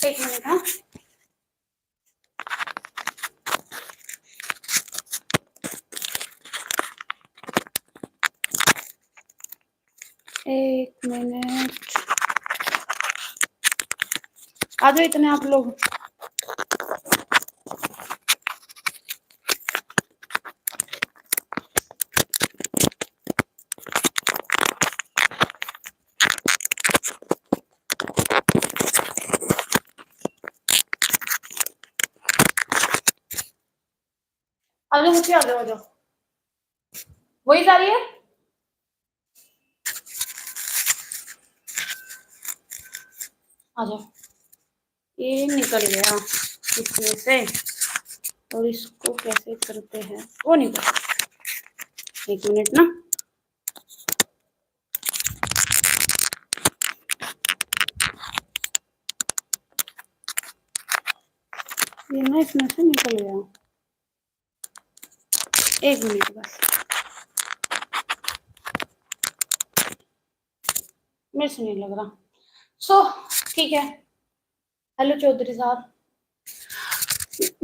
एक मिनट। हाँ, एक मिनट, आ जाओ इतने आप लोग। आ जाओ मुझे, आ जाओ, आ जाओ। वही जा रही है। आ जाओ। ये निकल गया इसमें से, और इसको कैसे करते हैं वो नहीं पता। एक मिनट ना। ये ना इसमें से निकल गया। एक मिनट बस, मेरे से नहीं लग रहा। सो ठीक है। हेलो चौधरी साहब,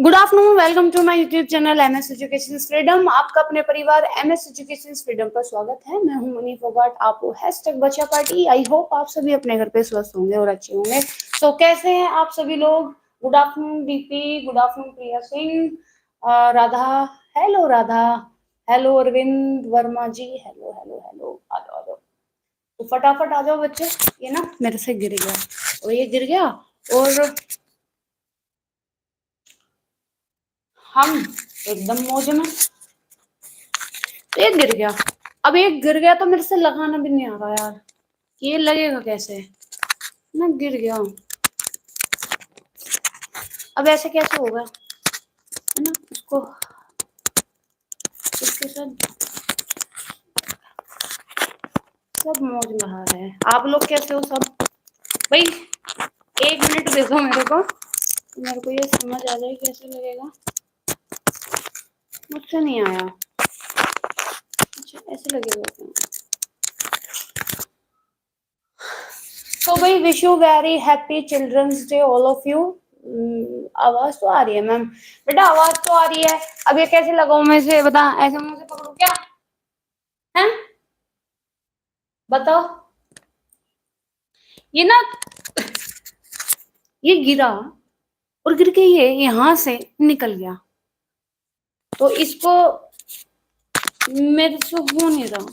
good afternoon, welcome to my YouTube channel MS education freedom. आपका अपने परिवार एमएस एजुकेशन फ्रीडम पर स्वागत है। मैं हूं मनी फोगाट, आप हो #बच्चा पार्टी। आई होप आप सभी अपने घर पे स्वस्थ होंगे और अच्छे होंगे। सो कैसे हैं आप सभी लोग? Good afternoon Deepi, good afternoon Priya Singh, Radha, hello Radha, hello Arvind Verma ji, hello hello hello, आ जाओ आ जाओ। तो फटाफट आ जाओ बच्चे। ये ना मेरे से गिर गया, और ये गिर गया, और हम एकदम मौज में। एक गिर गया, अब एक गिर गया तो मेरे से लगाना भी नहीं आ रहा यार, ये लगेगा कैसे ना, गिर गया। अब ऐसे कैसे होगा, है ना? उसको इसके साथ सब मौज में आ रहे हैं। आप लोग कैसे हो सब भाई? एक मिनट दे दो मेरे को, मेरे को ये समझ आ जाए कैसे लगेगा। मुझसे नहीं आया। अच्छा ऐसे लगेगा। तो भाई wish you very happy children's day all of you. आवाज तो आ रही है मैम, बेटा आवाज तो आ रही है। अब ये कैसे लगाऊं मैं इसे, बता। ऐसे मुंह से पकड़ू क्या है, बताओ? ये ना, ये गिरा और गिर के ये यहां से निकल गया, तो इसको मेरे से हो नहीं रहा,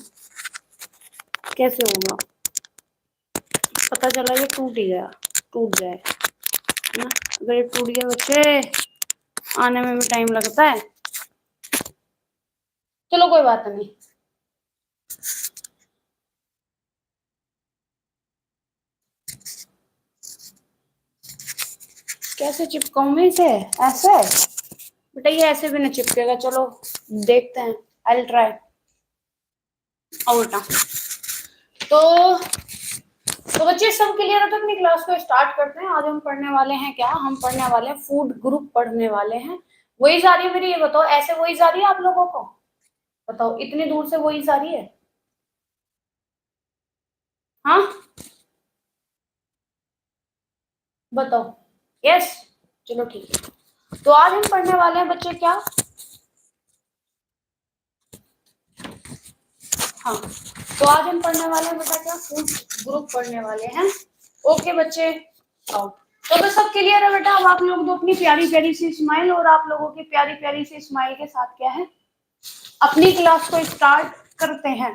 कैसे होगा? पता चला ये टूट ही गया, टूट जाए ना। अगर ये टूट गया बच्चे, आने में भी टाइम लगता है। चलो कोई बात नहीं। कैसे चिपकाऊं मैं इसे? ऐसे बेटा, ये ऐसे भी नहीं चिपकेगा। चलो देखते हैं, आई ट्राई। और बेटा तो बच्चे सब क्लियर है तो अपनी क्लास को स्टार्ट करते हैं। आज हम पढ़ने वाले हैं क्या? हम पढ़ने वाले हैं फूड ग्रुप पढ़ने वाले हैं। वही जा रही है मेरी? ये बताओ, ऐसे वही जा रही है आप लोगों को? बताओ, इतनी दूर से वही जा रही है? हाँ बताओ। यस, चलो ठीक है। तो आज हम पढ़ने वाले हैं बच्चे क्या? हाँ, तो आज हम पढ़ने वाले हैं बेटा क्या? फूड ग्रुप पढ़ने वाले हैं। ओके बच्चे, आओ। तो बस सब क्लियर है बेटा? अब आप लोग दो अपनी प्यारी प्यारी सी स्माइल, और आप लोगों की प्यारी प्यारी सी स्माइल के साथ क्या है, अपनी क्लास को स्टार्ट करते हैं।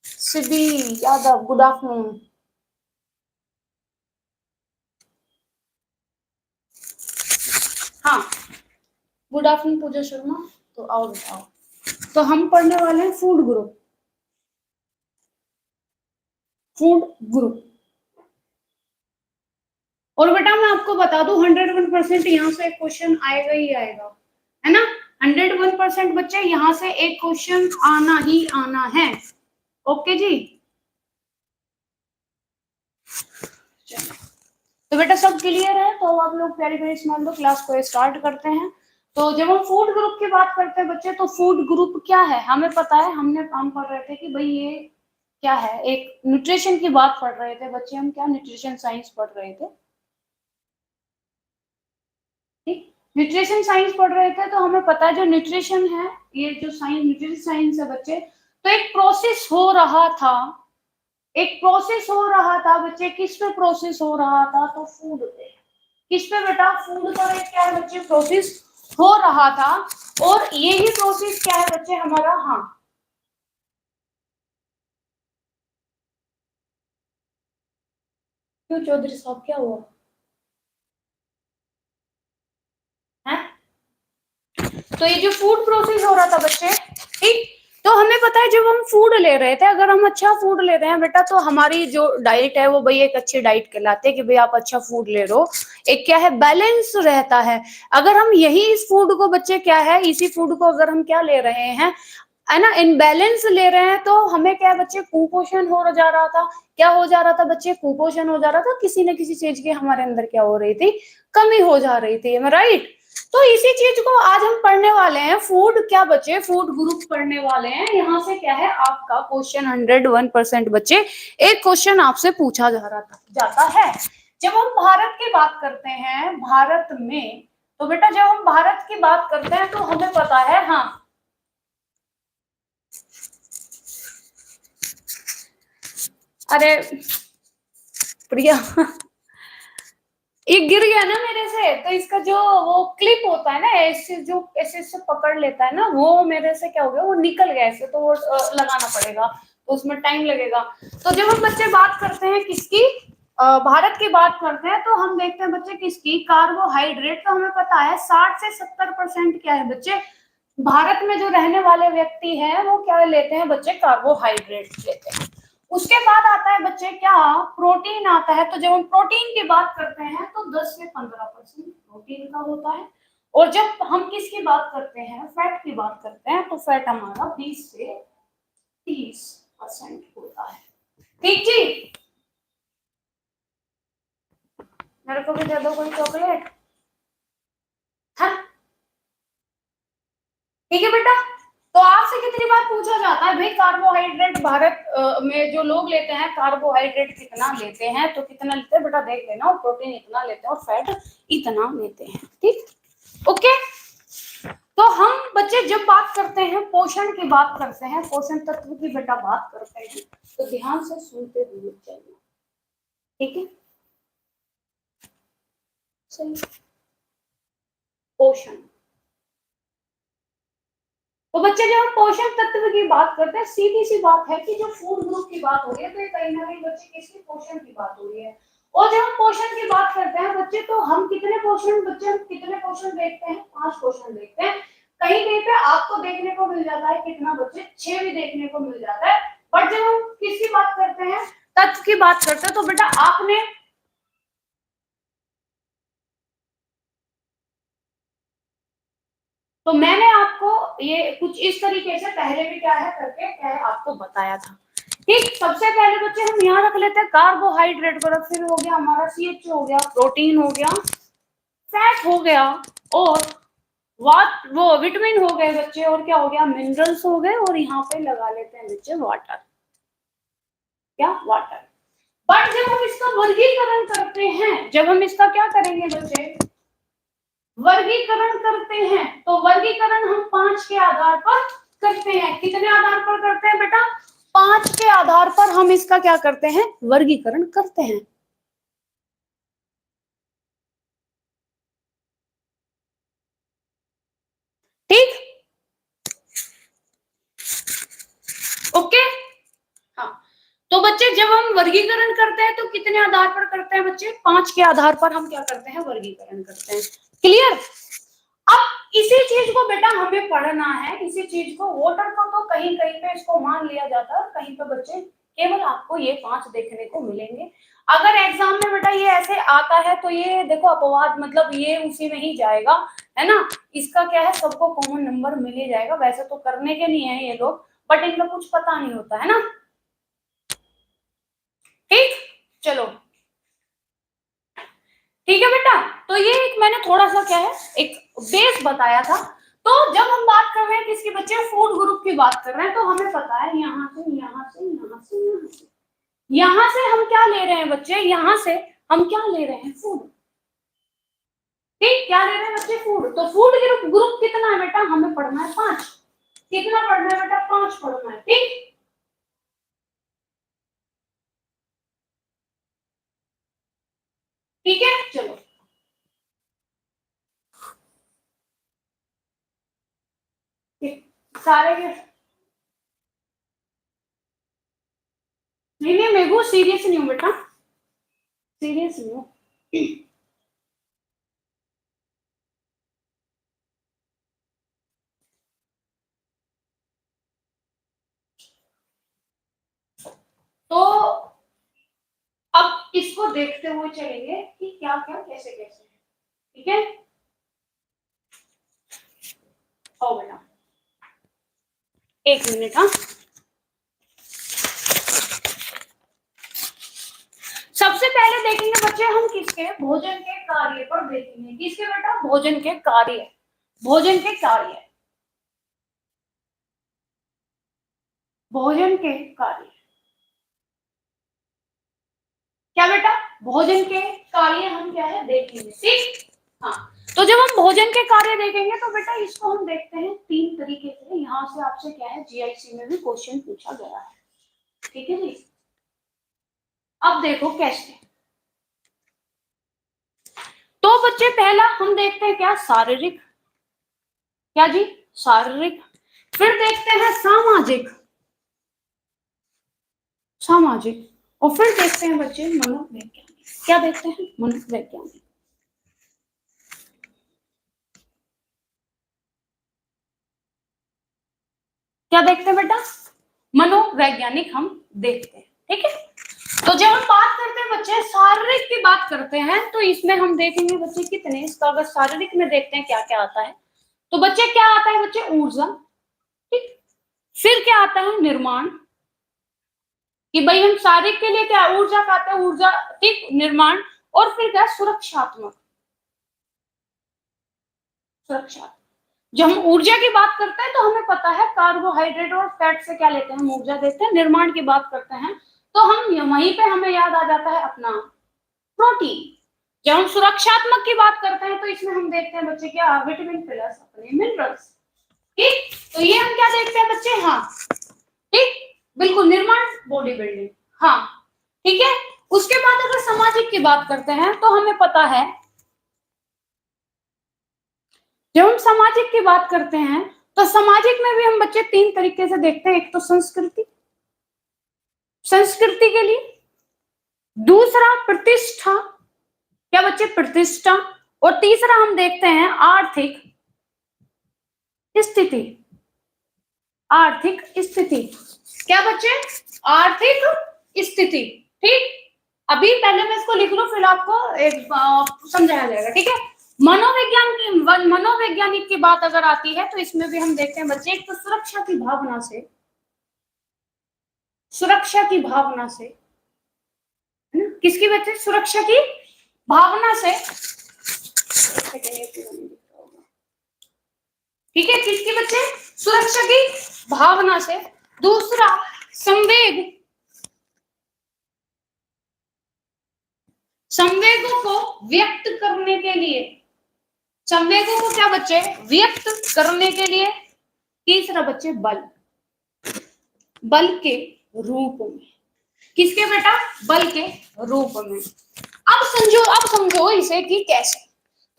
सिद्धि यादव, गुड आफ्टरनून। हाँ, गुड आफ्टरनून पूजा शर्मा। तो आओ बताओ, तो हम पढ़ने वाले हैं फूड ग्रुप। फूड ग्रुप, और बेटा मैं आपको बता दूं 101% यहाँ से एक क्वेश्चन आएगा ही आएगा, है ना? 101% बच्चे यहाँ से एक क्वेश्चन आना ही आना है। ओके जी, तो बेटा सब क्लियर है? तो आप लोग प्यारी प्यारी स्माइल दो, क्लास को स्टार्ट करते हैं। तो जब हम फूड ग्रुप की बात करते हैं बच्चे, तो फूड ग्रुप क्या है हमें पता है। हमने काम कर रहे थे कि भाई ये क्या है, एक न्यूट्रिशन की बात पढ़ रहे थे बच्चे हम। क्या न्यूट्रिशन साइंस पढ़ रहे थे। ठीक, न्यूट्रिशन साइंस पढ़ रहे थे तो हमें पता है जो न्यूट्रिशन है, ये जो साइंस न्यूट्रिशन साइंस है बच्चे, तो एक प्रोसेस हो रहा था, एक प्रोसेस हो रहा था बच्चे, किस पे प्रोसेस हो रहा था, तो फूड पे। किस पे बेटा, फूड पर एक क्या है बच्चे, प्रोसेस हो रहा था। और यही प्रोसेस क्या है बच्चे हमारा, हाँ, क्यों चौधरी साहब क्या हुआ है? तो ये जो फूड प्रोसेस हो रहा था बच्चे, ठीक, तो हमें पता है जब हम फूड ले रहे थे, अगर हम अच्छा फूड ले रहे हैं बेटा, तो हमारी जो डाइट है वो भाई एक अच्छी डाइट कहलाती है कि भाई आप अच्छा फूड ले रहे हो, एक क्या है बैलेंस रहता है। अगर हम यही इस फूड को बच्चे क्या है, इसी फूड को अगर हम क्या ले रहे हैं, है ना, इनबैलेंस ले रहे हैं, तो हमें क्या है बच्चे, कुपोषण हो जा रहा था। क्या हो जा रहा था बच्चे, कुपोषण हो जा रहा था, किसी न किसी चीज की हमारे अंदर क्या हो रही थी, कमी हो जा रही थी, राइट। तो इसी चीज को आज हम पढ़ने वाले हैं, फूड क्या बच्चे, फूड ग्रुप पढ़ने वाले हैं। यहाँ से क्या है आपका क्वेश्चन 101% बच्चे, एक क्वेश्चन आपसे पूछा जा रहा था जाता है। जब हम भारत की बात करते हैं, भारत में, तो बेटा जब हम भारत की बात करते हैं तो हमें पता है, हाँ, अरे प्रिया ये गिर गया ना मेरे से, तो इसका जो वो क्लिप होता है ना, ऐसे जो ऐसे से पकड़ लेता है ना, वो मेरे से क्या हो गया, वो निकल गया ऐसे, तो वो लगाना पड़ेगा, तो उसमें टाइम लगेगा। तो जब हम बच्चे बात करते हैं किसकी, भारत की बात करते हैं, तो हम देखते हैं बच्चे किसकी, कार्बोहाइड्रेट। तो हमें पता है 60 से 70% क्या है बच्चे, भारत में जो रहने वाले व्यक्ति हैं वो क्या लेते हैं बच्चे, कार्बोहाइड्रेट लेते हैं। उसके बाद आता है बच्चे क्या, प्रोटीन आता है। तो जब हम प्रोटीन की बात करते हैं तो 10 से 15% प्रोटीन का होता है। और जब हम किसकी बात करते हैं, फैट की बात करते हैं, तो फैट हमारा 20 से 30% होता है। ठीक जी, मेरे को भी दे दो कोई चॉकलेट। हाँ ठीक है बेटा। तो आपसे कितनी बार पूछा जाता है भाई, कार्बोहाइड्रेट भारत में जो लोग लेते हैं, कार्बोहाइड्रेट कितना लेते हैं, तो कितना लेते हैं बेटा देख लेना, और प्रोटीन इतना लेते हैं और फैट इतना लेते हैं, ठीक, ओके। तो हम बच्चे जब बात करते हैं, पोषण की बात करते हैं, पोषण तत्व की बेटा बात करते हैं, तो ध्यान से सुनते हुए चलना, ठीक है, सही। पोषण, तो बच्चे जब हम पोषक तत्व की बात करते हैं, सीधी सी बात है कि जो फूड ग्रुप की बात हो रही है, तो ये कहीं ना कहीं बच्चे किसकी, पोषण की बात हो रही है। और जब हम पोषण की बात करते हैं बच्चे, तो हम कितने पोषण, बच्चे हम कितने पोषण देखते हैं, 5 पोषण देखते हैं। कहीं कहीं पे आपको देखने को मिल जाता है कितना बच्चे, 6 भी देखने को मिल जाता है। बट जब हम किसकी बात करते हैं, तत्व की बात करते हैं, तो बेटा आपने, तो मैंने आपको ये कुछ इस तरीके से पहले भी क्या है करके क्या है आपको बताया था, ठीक। सबसे पहले बच्चे हम यहाँ रख लेते हैं कार्बोहाइड्रेट को, फिर हो गया हमारा CH हो गया, प्रोटीन हो गया, फैट हो गया, और वाट वो विटामिन हो गए बच्चे, और क्या हो गया, मिनरल्स हो गए, और यहाँ पे लगा लेते हैं बच्चे वाटर, क्या वाटर। बट जब हम इसका वर्गीकरण करते हैं, जब हम इसका क्या करेंगे बच्चे, वर्गीकरण करते हैं, तो वर्गीकरण हम 5 के आधार पर करते हैं। कितने आधार पर करते हैं बेटा, 5 के आधार पर हम इसका क्या करते हैं, वर्गीकरण करते हैं, ठीक, ओके, हाँ। तो बच्चे जब हम वर्गीकरण करते हैं तो कितने आधार पर करते हैं बच्चे, 5 के आधार पर हम क्या करते हैं, वर्गीकरण करते हैं, क्लियर। अब इसी चीज को बेटा हमें पढ़ना है, इसी चीज को, वोटर को तो कहीं कहीं पे इसको मान लिया जाता है, कहीं पे बच्चे केवल आपको ये 5 देखने को मिलेंगे। अगर एग्जाम में बेटा ये ऐसे आता है तो ये देखो अपवाद, मतलब ये उसी में ही जाएगा, है ना। इसका क्या है, सबको कॉमन नंबर मिल ही जाएगा, वैसे तो करने के नहीं है ये लोग, बट इनका कुछ पता नहीं होता है ना, ठीक, चलो, ठीक है बेटा। तो ये एक मैंने थोड़ा सा क्या है, एक बेस बताया था। तो जब हम बात कर रहे हैं किसकी बच्चे, फूड ग्रुप की बात कर रहे हैं, तो हमें पता है यहाँ से यहाँ से यहाँ से यहाँ से यहाँ से हम क्या ले रहे हैं बच्चे, यहाँ से हम क्या ले रहे हैं, फूड, ठीक, क्या ले रहे हैं बच्चे? फूड। तो फूड ग्रुप ग्रुप कितना है बेटा? हमें पढ़ना है 5। कितना पढ़ना है बेटा? 5 पढ़ना है। ठीक, ठीक है, चलो। सारे के नहीं नहीं, मैं वो सीरियस नहीं हूँ बेटा, सीरियस नहीं हूँ। तो अब इसको देखते हुए चलेंगे कि क्या क्या कैसे कैसे है। ठीक है, आओ बेटा, एक मिनट। हाँ, सबसे पहले देखेंगे बच्चे हम किसके? भोजन के कार्य पर देखेंगे। किसके बेटा? भोजन के कार्य। भोजन के कार्य, भोजन के कार्य। क्या बेटा? भोजन के कार्य हम क्या है देखेंगे। ठीक, हाँ। तो जब हम भोजन के कार्य देखेंगे तो बेटा इसको हम देखते हैं 3 तरीके से। यहाँ से आपसे क्या है, जीआईसी में भी क्वेश्चन पूछा गया है। ठीक है जी, अब देखो कैसे। तो बच्चे पहला हम देखते हैं क्या? शारीरिक। क्या जी? शारीरिक। फिर देखते हैं सामाजिक, सामाजिक। और फिर देखते हैं बच्चे मनोवैज्ञानिक। क्या देखते हैं? मनोवैज्ञानिक। क्या देखते हैं बेटा? मनोवैज्ञानिक हम देखते हैं। ठीक है, तो जब हम बात करते हैं बच्चे शारीरिक की बात करते हैं तो इसमें हम देखेंगे बच्चे कितने। इसका अगर शारीरिक में देखते हैं क्या क्या आता है, तो बच्चे क्या आता है बच्चे? ऊर्जा। ठीक, फिर क्या आता है? निर्माण, कि भाई हम शारीरिक के लिए क्या ऊर्जा का आता है? ऊर्जा। ठीक, निर्माण। और फिर क्या? सुरक्षात्मक, सुरक्षा। जब हम ऊर्जा की बात करते हैं तो हमें पता है कार्बोहाइड्रेट और फैट से क्या लेते हैं? हम ऊर्जा देते हैं। निर्माण की बात करते हैं तो हम वहीं पे हमें याद आ जाता है अपना प्रोटीन। जब हम सुरक्षात्मक की बात करते हैं तो इसमें हम देखते हैं बच्चे क्या? विटामिन प्लस अपने मिनरल्स। ठीक, तो ये हम क्या देखते हैं बच्चे? हाँ, ठीक, बिल्कुल, निर्माण, बॉडी बिल्डिंग। हाँ, ठीक है। उसके बाद अगर सामाजिक की बात करते हैं तो हमें पता है, जब हम सामाजिक की बात करते हैं तो सामाजिक में भी हम बच्चे 3 तरीके से देखते हैं। एक तो संस्कृति, संस्कृति के लिए। दूसरा प्रतिष्ठा। क्या बच्चे? प्रतिष्ठा। और तीसरा हम देखते हैं आर्थिक स्थिति, आर्थिक स्थिति। क्या बच्चे? आर्थिक स्थिति। ठीक, अभी पहले मैं इसको लिख लूं फिर आपको एक समझाया जाएगा। ठीक है, मनोविज्ञान की मनोवैज्ञानिक की बात अगर आती है तो इसमें भी हम देखते हैं बच्चे एक तो सुरक्षा की भावना से, सुरक्षा की भावना से, है ना? किसकी बच्चे? सुरक्षा की भावना से। ठीक है, किसकी बच्चे? सुरक्षा की भावना से। दूसरा संवेग, संवेगों को व्यक्त करने के लिए, संवेगों को क्या बच्चे? व्यक्त करने के लिए। तीसरा बच्चे बल, बल के रूप में। किसके बेटा? बल के रूप में। अब समझो इसे कि कैसे।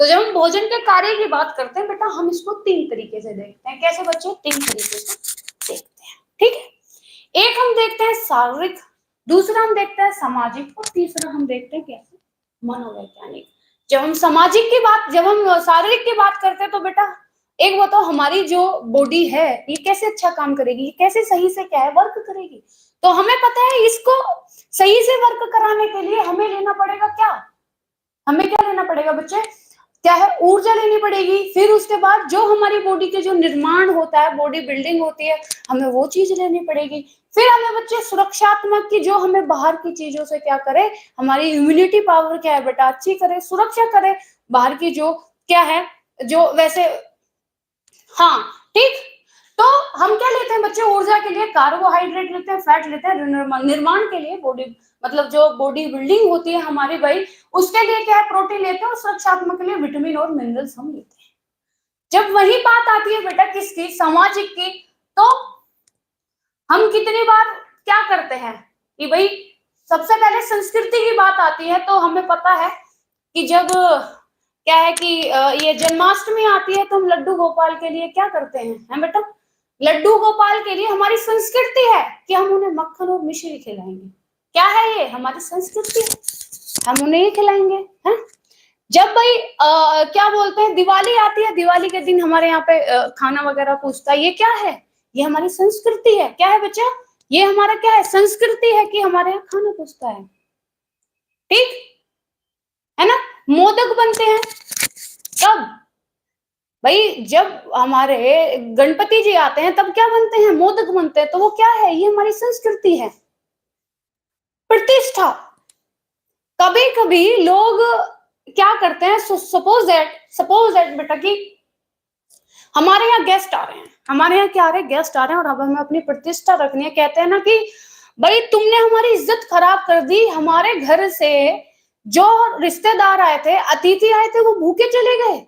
तो जब हम भोजन के कार्य की बात करते हैं बेटा हम इसको 3 तरीके से देखते हैं। कैसे बच्चे? 3 तरीके से देखते हैं। ठीक है, एक हम देखते हैं शारीरिक, दूसरा हम देखते हैं सामाजिक, और तीसरा हम देखते हैं कैसे? मनोवैज्ञानिक। जब हम शारीरिक की बात करते हैं तो बेटा एक बताओ, हमारी जो बॉडी है ये कैसे अच्छा काम करेगी, ये कैसे सही से क्या है वर्क करेगी। तो हमें पता है इसको सही से वर्क कराने के लिए हमें लेना पड़ेगा क्या? हमें क्या लेना पड़ेगा बच्चे? क्या है? ऊर्जा लेनी पड़ेगी। फिर उसके बाद जो हमारी बॉडी के जो निर्माण होता है, बॉडी बिल्डिंग होती है, हमें वो चीज लेनी पड़ेगी। फिर हमें बच्चे सुरक्षात्मक की, जो हमें बाहर की चीजों से क्या करे, हमारी इम्यूनिटी पावर क्या है बेटा अच्छी करे, सुरक्षा करे बाहर की जो क्या है, जो वैसे। हाँ, ठीक, तो हम क्या लेते हैं बच्चे, ऊर्जा के लिए कार्बोहाइड्रेट लेते हैं, फैट लेते हैं, निर्माण के लिए बॉडी, मतलब जो बॉडी बिल्डिंग होती है हमारी भाई, उसके लिए क्या है, प्रोटीन लेते हैं, और सुरक्षात्मक के लिए विटामिन और मिनरल्स हम लेते हैं। जब वही बात आती है बेटा किसकी, सामाजिक की, तो हम कितनी बार क्या करते हैं कि भाई सबसे पहले संस्कृति की बात आती है, तो हमें पता है कि जब क्या है कि ये जन्माष्टमी आती है तो हम लड्डू गोपाल के लिए क्या करते हैं बेटा, लड्डू गोपाल के लिए हमारी संस्कृति है कि हम उन्हें मक्खन और मिश्री खिलाएंगे। क्या है ये, हमारी संस्कृति है, हम उन्हें ये खिलाएंगे है। जब भाई क्या बोलते हैं, दिवाली आती है, दिवाली के दिन हमारे यहाँ पे खाना वगैरह पूछता है, ये क्या है, ये हमारी संस्कृति है। क्या है बच्चा, ये हमारा क्या है, संस्कृति है कि हमारे यहाँ खाना पूछता है, ठीक है ना। मोदक बनते हैं कब भाई, जब हमारे गणपति जी आते हैं तब क्या बनते हैं, मोदक बनते हैं, तो वो क्या है, ये हमारी संस्कृति है। प्रतिष्ठा, कभी कभी लोग क्या करते हैं, सपोज दैट बेटा कि हमारे यहाँ गेस्ट आ रहे हैं, हमारे यहाँ क्या आ रहे हैं, गेस्ट आ रहे हैं, और अब हमें अपनी प्रतिष्ठा रखनी है। कहते हैं ना कि भाई तुमने हमारी इज्जत खराब कर दी, हमारे घर से जो रिश्तेदार आए थे, अतिथि आए थे, वो भूखे चले गए,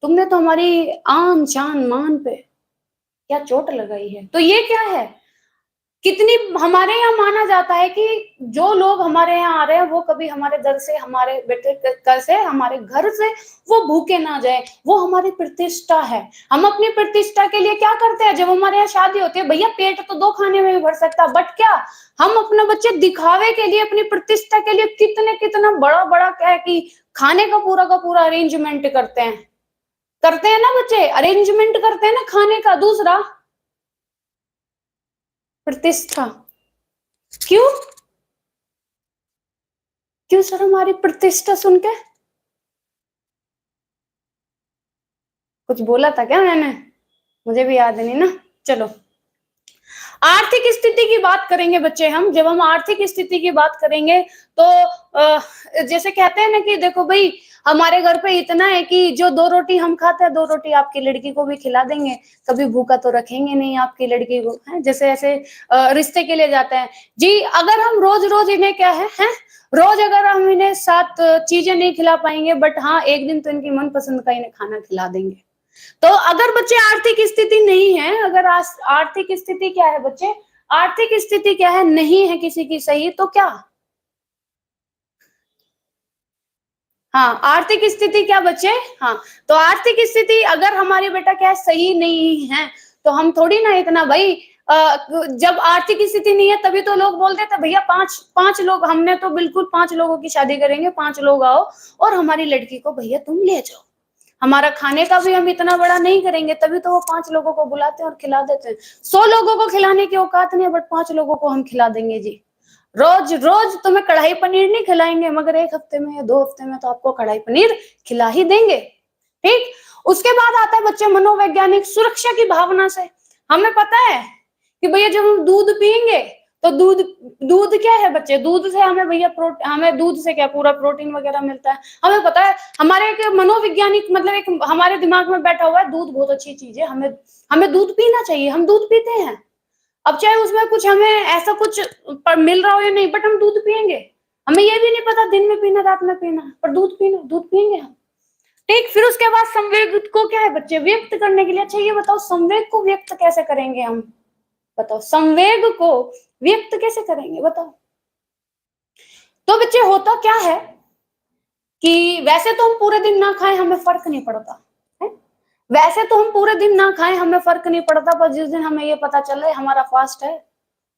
तुमने तो हमारी आन शान मान पे क्या चोट लगाई है। तो ये क्या है, कितनी हमारे यहाँ माना जाता है कि जो लोग हमारे यहाँ आ रहे हैं वो कभी हमारे दर से, हमारे बेटे घर से, हमारे घर से वो भूखे ना जाए, वो हमारी प्रतिष्ठा है। हम अपनी प्रतिष्ठा के लिए क्या करते हैं, जब हमारे यहाँ शादी होती है, भैया पेट तो 2 खाने में भी भर सकता, बट क्या हम अपने बच्चे दिखावे के लिए, अपनी प्रतिष्ठा के लिए कितना बड़ा बड़ा क्या है कि खाने का पूरा अरेंजमेंट करते हैं ना बच्चे, अरेंजमेंट करते हैं ना खाने का। दूसरा प्रतिष्ठा, क्यों क्यों सर, हमारी प्रतिष्ठा सुन के कुछ बोला था क्या मैंने, मुझे भी याद नहीं ना। चलो आर्थिक स्थिति की बात करेंगे बच्चे हम, जब हम आर्थिक स्थिति की बात करेंगे तो जैसे कहते हैं ना कि देखो भाई हमारे घर पे इतना है कि जो 2 रोटी हम खाते हैं, 2 रोटी आपकी लड़की को भी खिला देंगे, कभी भूखा तो रखेंगे नहीं आपकी लड़की को, है जैसे ऐसे रिश्ते के लिए जाते हैं जी। अगर हम रोज रोज इन्हें क्या है रोज अगर हम इन्हें 7 चीजें नहीं खिला पाएंगे, बट हाँ एक दिन तो इनकी मनपसंद का इन्हें खाना खिला देंगे। तो अगर बच्चे आर्थिक स्थिति नहीं है, अगर आर्थिक स्थिति क्या है बच्चे, आर्थिक स्थिति क्या है, नहीं है किसी की सही, तो क्या, हाँ आर्थिक स्थिति क्या बच्चे, हाँ तो आर्थिक स्थिति अगर हमारी बेटा क्या है सही नहीं है, तो हम थोड़ी ना इतना भाई जब आर्थिक स्थिति नहीं है तभी तो लोग बोलते थे भैया 5 लोग, हमने तो बिल्कुल 5 लोगों की शादी करेंगे, 5 लोग आओ और हमारी लड़की को भैया तुम ले जाओ, हमारा खाने का भी हम इतना बड़ा नहीं करेंगे, तभी तो वो 5 लोगों को बुलाते हैं और खिला देते हैं। 100 लोगों को खिलाने की औकात नहीं है, बट 5 लोगों को हम खिला देंगे जी। रोज रोज तुम्हें कढ़ाई पनीर नहीं खिलाएंगे, मगर 1 हफ्ते में या 2 हफ्ते में तो आपको कढ़ाई पनीर खिला ही देंगे, ठीक। उसके बाद आता है बच्चे मनोवैज्ञानिक सुरक्षा की भावना से। हमें पता है कि भैया जब हम दूध पियेंगे तो दूध दूध क्या है बच्चे, दूध से हमें भैया हमें दूध से क्या पूरा प्रोटीन वगैरह मिलता है। हमें पता है, हमारे एक मनोवैज्ञानिक मतलब एक हमारे दिमाग में बैठा हुआ है, दूध बहुत अच्छी चीज है, हमें हमें दूध पीना चाहिए, हम दूध पीते हैं। अब चाहे उसमें कुछ हमें ऐसा कुछ मिल रहा हो या नहीं, बट हम दूध पियेंगे। हमें ये भी नहीं पता दिन में पीना रात में पीना, पर दूध पियेंगे हम, ठीक। फिर उसके बाद संवेग को क्या है बच्चे, व्यक्त करने के लिए। अच्छा ये बताओ संवेग को व्यक्त कैसे करेंगे हम, बताओ संवेग को व्यक्त कैसे करेंगे बताओ। तो बच्चे होता क्या है कि वैसे तो हम पूरे दिन ना खाएं हमें फर्क नहीं पड़ता है, वैसे तो हम पूरे दिन ना खाएं हमें फर्क नहीं पड़ता, पर जिस दिन हमें ये पता चले हमारा फास्ट है,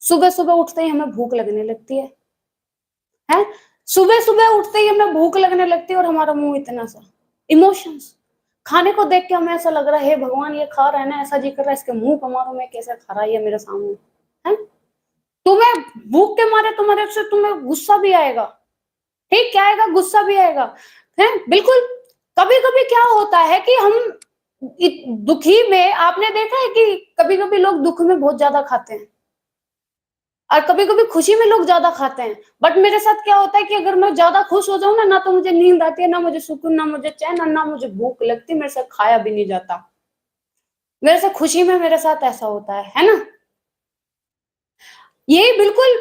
सुबह सुबह उठते ही हमें भूख लगने लगती है, सुबह सुबह उठते ही हमें भूख लगने लगती है, और हमारा मुंह इतना सा इमोशंस, खाने को देख के हमें ऐसा लग रहा है हे भगवान ये खा रहा है ना, ऐसा जी कर रहा है इसके मुंह पर मारो, मैं कैसे खा रहा है ये मेरे सामने है। तुम्हें भूख के मारे तुम्हारे से तुम्हें गुस्सा भी आएगा, ठीक, क्या आएगा, गुस्सा भी आएगा, है बिल्कुल। कभी कभी क्या होता है कि हम दुखी में, आपने देखा है कि कभी कभी लोग दुख में बहुत ज्यादा खाते हैं, और कभी कभी खुशी में लोग ज्यादा खाते हैं। बट मेरे साथ क्या होता है कि अगर मैं ज्यादा खुश हो जाऊं ना तो मुझे नींद आती है, ना मुझे सुकून, ना मुझे चैन, और ना मुझे भूख लगती, मेरे साथ खाया भी नहीं जाता। मेरे से खुशी में मेरे साथ ऐसा होता है ना? यही बिल्कुल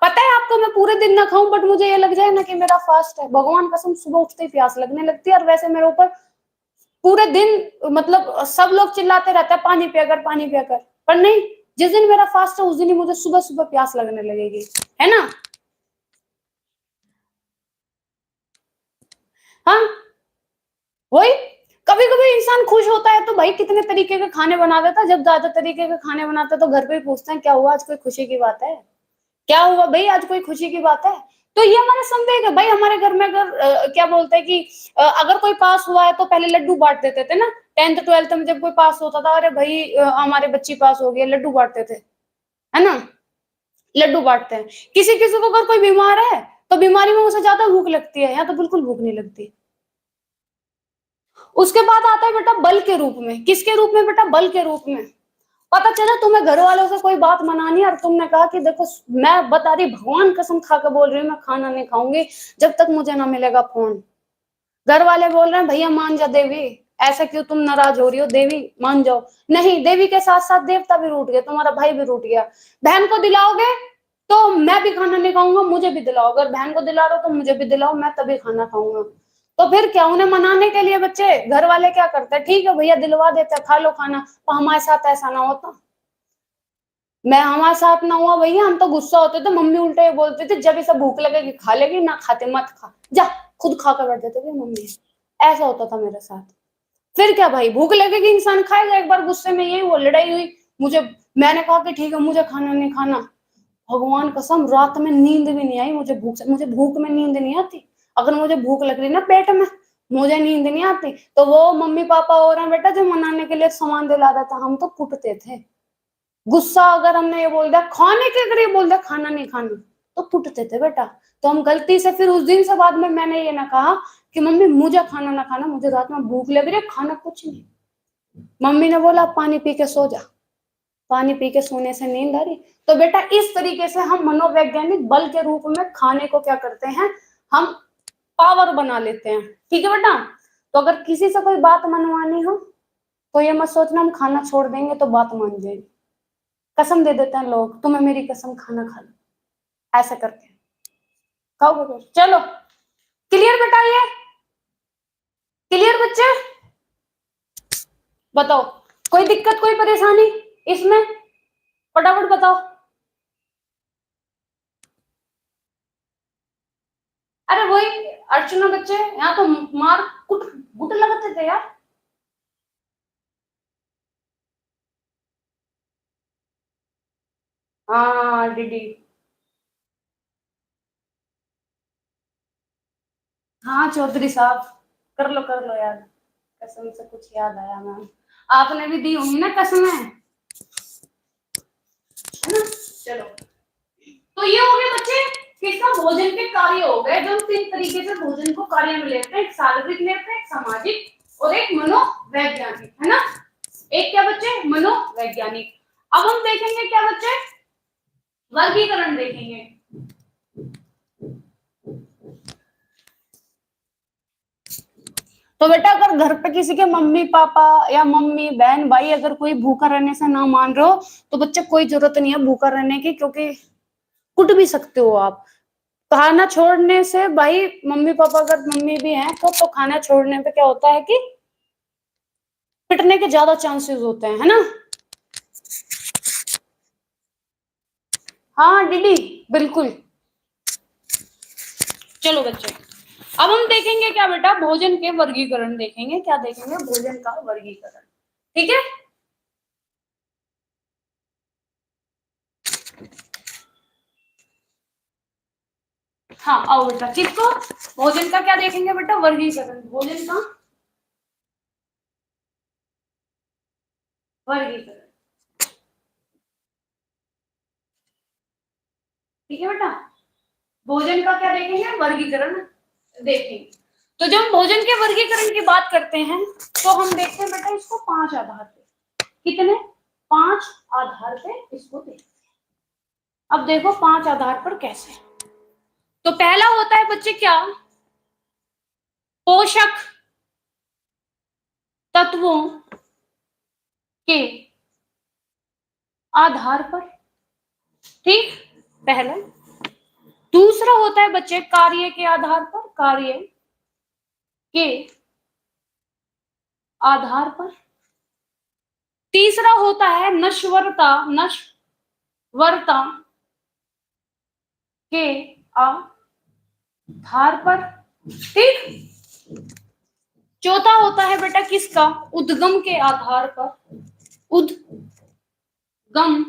पता है आपको, मैं पूरे दिन ना खाऊं बट मुझे ये लग जाए ना कि मेरा फास्ट है, भगवान कसम सुबह उठते ही प्यास लगने लगती है। और वैसे मेरे ऊपर पूरे दिन मतलब सब लोग चिल्लाते रहते हैं पानी पिया कर, पानी पिया कर, पर नहीं, जिस दिन मेरा फास्ट है उस दिन ही मुझे सुबह सुबह प्यास लगने लगेगी, है ना? हाँ, वही। कभी कभी इंसान खुश होता है तो भाई कितने तरीके के खाने बना देता है, जब ज्यादा तरीके के खाने बनाता है तो घर पे ही पूछते हैं क्या हुआ, आज कोई खुशी की बात है? क्या हुआ भाई, आज कोई खुशी की बात है? तो ये हमारा संवेग है भाई। हमारे घर में अगर क्या बोलते हैं कि अगर कोई पास हुआ है तो पहले लड्डू बांट देते थे ना। 10th 12th में जब कोई पास होता था, अरे भाई हमारे बच्ची पास हो गई, लड्डू बांटते थे, है ना? लड्डू बांटते हैं। किसी किसी को अगर कोई बीमार है तो बीमारी में उसे ज्यादा भूख लगती है, यहाँ तो बिल्कुल भूख नहीं लगती। उसके बाद आता है बेटा बल के रूप में। किसके रूप में बेटा? बल के रूप में। पता चला तुम्हें घर वालों से कोई बात मनानी है और तुमने कहा कि देखो, मैं बता रही, भगवान कसम खा कर बोल रही हूँ, मैं खाना नहीं खाऊंगी जब तक मुझे ना मिलेगा फोन। घर वाले बोल रहे हैं भैया मान जा देवी, ऐसा क्यों तुम नाराज हो रही हो, देवी मान जाओ। नहीं, देवी के साथ साथ देवता भी रूठ गया, तुम्हारा भाई भी रूठ गया। बहन को दिलाओगे तो मैं भी खाना नहीं खाऊंगा, मुझे भी दिलाओ। अगर बहन को दिला रहे हो तो मुझे भी दिलाओ, मैं तभी खाना खाऊंगा। तो फिर क्या, उन्हें मनाने के लिए बच्चे घर वाले क्या करते हैं, ठीक है भैया दिलवा देते हैं, खा लो खाना, पर हमारे साथ ऐसा ना होता। मैं हमारे साथ ना हुआ भैया, हम तो गुस्सा होते थे, मम्मी उल्टे ये बोलती थी जब इसे भूख लगेगी खा लेगी, ना खाते मत खा, जा खुद खा कर बैठ जाते थे मम्मी। ऐसा होता था मेरे साथ। फिर क्या भाई, भूख लगेगी इंसान खाएगा। एक बार गुस्से में यही वो लड़ाई हुई, मुझे, मैंने कहा कि ठीक है मुझे खाना नहीं खाना। भगवान कसम रात में नींद भी नहीं आई मुझे, भूख से, मुझे भूख में नींद नहीं आती। अगर मुझे भूख लग रही ना पेट में, मुझे नींद नहीं आती। तो वो मम्मी पापा हो रहे हैं बेटा जो मनाने के लिए सामान दिला देता, हम तो कुटते थे। गुस्सा अगर हमने ये बोल दिया खाने के, अगर ये बोल दिया खाना नहीं खाना, तो कुटते थे बेटा। तो हम गलती से फिर उस दिन से बाद में मैंने ये ना कहा कि मम्मी मुझे खाना ना खाना, मुझे रात में भूख लग रही है, खाना कुछ नहीं। मम्मी ने बोला पानी पी के सो जा, पानी पी के सोने से नींद आ रही। तो बेटा इस तरीके से हम मनोवैज्ञानिक बल के रूप में खाने को क्या करते हैं, हम पावर बना लेते हैं। ठीक है बेटा? तो अगर किसी से कोई बात मनवानी हो तो ये मत सोचना हम खाना छोड़ देंगे तो बात मान जाएगी। कसम दे देते हैं लोग, तुम्हें मेरी कसम खाना खा लो, ऐसा करके खाओगे फिर। चलो क्लियर बेटा, ये क्लियर बच्चे? बताओ, कोई दिक्कत कोई परेशानी इसमें? फटाफट बताओ। अरे वही अर्चना बच्चे, यहाँ तो मार कुट गुट लगाते थे यार। हाँ दीदी। हाँ चौधरी साहब, कर लो यार, कसम से कुछ याद आया मैम, आपने भी दी होंगी ना कसमें, है ना? चलो, तो ये हो गए बच्चे किसका, भोजन के कार्य हो गए, जो 3 तरीके से भोजन को कार्य में लेते हैं, एक शारीरिक लेते हैं, एक सामाजिक और एक मनोवैज्ञानिक, है ना? एक क्या बच्चे, मनोवैज्ञानिक। अब हम देखेंगे क्या बच्चे, वर्गीकरण देखेंगे। तो बेटा अगर घर पे किसी के मम्मी पापा या मम्मी बहन भाई अगर कोई भूखा रहने से ना मान रहे हो, तो बच्चे कोई जरूरत नहीं है भूखा रहने की, क्योंकि कुट भी सकते हो आप। खाना छोड़ने से भाई, मम्मी पापा अगर मम्मी भी हैं तो खाना छोड़ने पे क्या होता है कि पिटने के ज्यादा चांसेस होते हैं, है ना? हाँ दीदी, बिल्कुल। चलो बच्चे, अब हम देखेंगे क्या बेटा, भोजन के वर्गीकरण देखेंगे। क्या देखेंगे? भोजन का वर्गीकरण। ठीक है? हाँ आओ बेटा, किसको, भोजन का क्या देखेंगे बेटा, वर्गीकरण, भोजन का वर्गीकरण। ठीक है बेटा? भोजन का क्या देखेंगे, वर्गीकरण देखेंगे। तो जब हम भोजन के वर्गीकरण की बात करते हैं तो हम देखते हैं बेटा इसको 5 आधार पे। कितने? 5 आधार पे इसको देखते हैं। अब देखो 5 आधार पर कैसे। तो पहला होता है बच्चे क्या, पोषक तत्वों के आधार पर, ठीक, पहला। दूसरा होता है बच्चे कार्य के आधार पर, कार्य के आधार पर। तीसरा होता है नश्वरता, नश्वरता के आधार पर, ठीक। चौथा होता है बेटा किसका, उद्गम के आधार पर, उद्गम